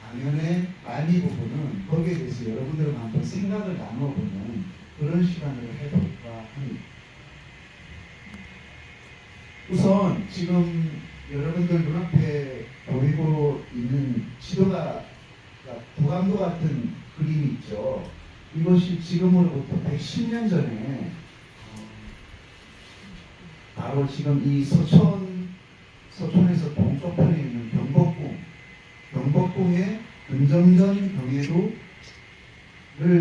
강연의 말미 부분은 거기에 대해서 여러분들과 한번 생각을 나눠보는 그런 시간을 해볼까 합니다. 우선 지금 여러분들 눈앞에 보이고 있는 지도가 도감도 같은 그림이 있죠. 이것이 지금으로부터 110년 전에 바로 지금 이 서촌에서 동쪽편에 있는 경복궁의 근정전 경회도를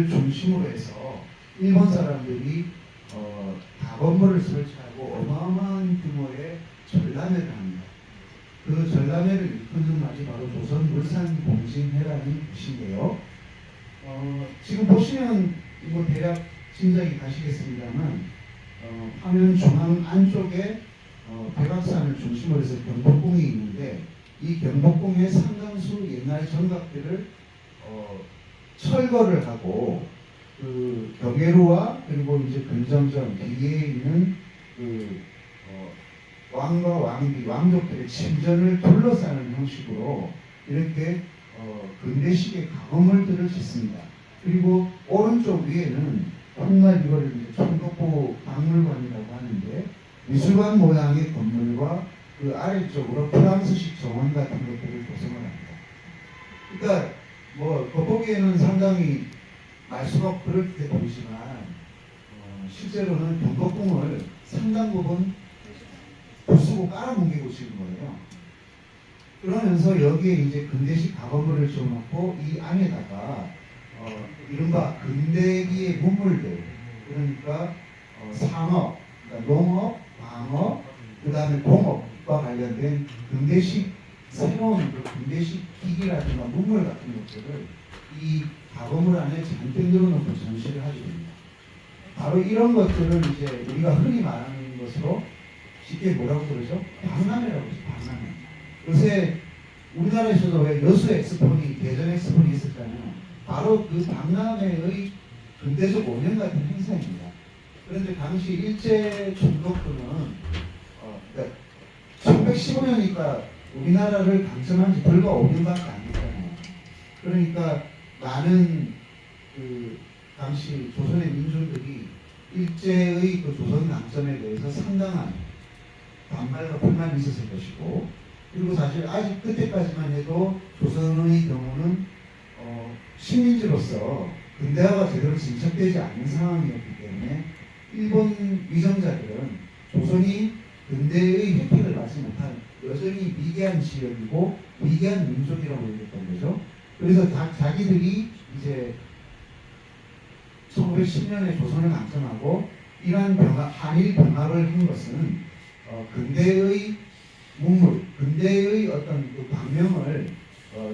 중심으로 해서 일본 사람들이 다건물을 설치하고 어마어마한 규모의 전람회를 합니다. 그 전람회를 이끄는 말이 바로 조선물산공진회라는 곳인데요. 지금 보시면 이거 대략 짐작이 가시겠습니다만 화면 중앙 안쪽에 백악산을 중심으로 해서 경복궁이 있는데 이 경복궁의 상당수 옛날 정각들을 철거를 하고 그 경회로와 그리고 이제 근정전 뒤에 있는 그 왕과 왕비, 왕족들의 침전을 둘러싸는 형식으로 이렇게 근대식의 가건물들을 짓습니다. 그리고 오른쪽 위에는 훗날 이거를 이제 총독부 박물관이라고 하는데 미술관 모양의 건물과 그 아래쪽으로 프랑스식 정원 같은 것들을 조성을 합니다. 그러니까 뭐 겉보기에는 상당히 말수가 그렇게 보이지만 실제로는 경복궁을 상당 부분 부수고 깔아뭉개고 지은 거예요. 그러면서 여기에 이제 근대식 가건물을 지어놓고 이 안에다가 이른바 근대기의 문물들, 그러니까 상업, 그러니까 농업, 광업, 그 다음에 공업과 관련된 근대식 새로운 그 근대식 기기라든가 문물 같은 것들을 이 가건물 안에 잔뜩 늘어놓고 전시를 하게 됩니다. 바로 이런 것들을 이제 우리가 흔히 말하는 것으로 쉽게 뭐라고 그러죠? 박람회라고 그러죠. 박람회. 요새 우리나라에서도 왜 여수 엑스폰이, 대전 엑스폰이 있었잖아요. 바로 그 박람회의 근대적 원형 같은 행사입니다. 그런데 당시 일제 총독부는 그러니까 1915년이니까 우리나라를 강점한 지 불과 5년밖에 안 됐잖아요. 그러니까 많은 그 당시 조선의 민중들이 일제의 그 조선 강점에 대해서 상당한 반발과 불만이 있었을 것이고, 그리고 사실 아직 그때까지만 해도 조선의 경우는 식민지로서 근대화가 제대로 진척되지 않은 상황이었기 때문에 일본 위정자들은 조선이 근대의 혜택을 받지 못한 여전히 미개한 지역이고 미개한 민족이라고 얘기했던 거죠. 그래서 자기들이 이제 1910년에 조선을 강점하고 이러한 한일 병합을 한 것은 근대의 문물, 근대의 어떤 그 방명을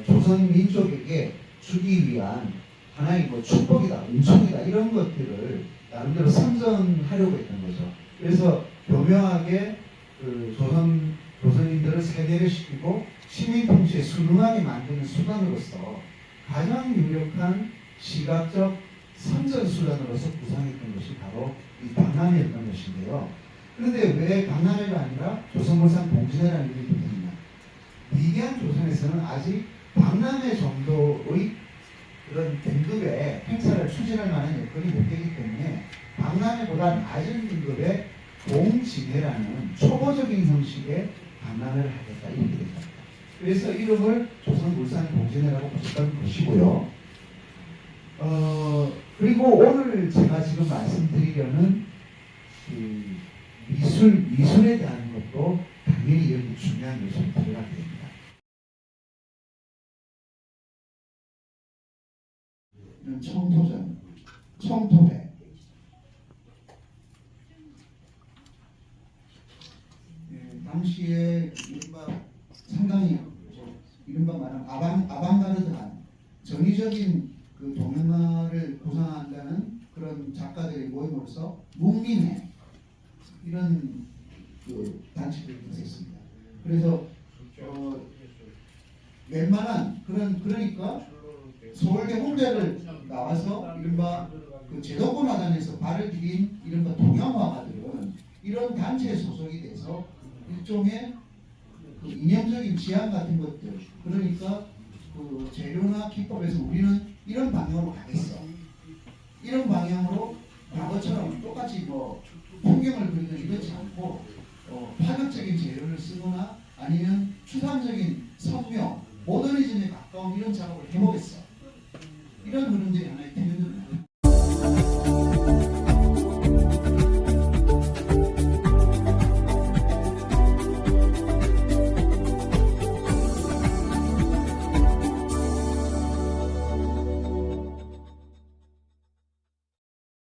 조선 민족에게 주기 위한 하나의 뭐 축복이다, 은총이다 이런 것들을 나름대로 선전하려고 했던 거죠. 그래서 교묘하게 그 조선인들을 세뇌를 시키고 시민 통치에 순응하게 만드는 수단으로서 가장 유력한 시각적 선전 수단으로서 구상했던 것이 바로 이 박람회였던 것인데요. 그런데 왜 박람회가 아니라 조선물산 공진회라는 이름이 붙었느냐? 위대한 조선에서는 아직 박람회 정도의 그런 등급의 행사를 추진할 만한 여건이 못 되기 때문에 박람회보다 낮은 등급의 공진회라는 초보적인 형식의 박람회를 하겠다 이렇게 됩니다. 그래서 이름을 조선물산공진회라고 붙였던 것이고요. 그리고 오늘 제가 지금 말씀드리려는 그 미술에 대한 것도 당연히 여기 중요한 요소로 들어가게 됩니다. 청토전, 청토회. 당시에 상당히 이른바 말하는 아방가르드한 전위적인 그 동양화를 구상한다는 그런 작가들의 모임으로서 문민회 이런 그 단체들이 있었습니다. 그래서 웬만한 그러니까 서울대 홍대를 나와서 이른바 그 제도권 화단에서 발을 디딘 이른바 동양화가들은 이런 단체에 소속이 돼서 일종의 그 이념적인 지향 같은 것들, 그러니까 그 재료나 기법에서 우리는 이런 방향으로 가겠어. 이런 방향으로 과거처럼 똑같이 뭐 풍경을 그리는 이렇지 않고 파격적인 재료를 쓰거나 아니면 추상적인 선명, 모더니즘에 가까운 이런 작업을 해보겠어. 이런 흐름들이 하나의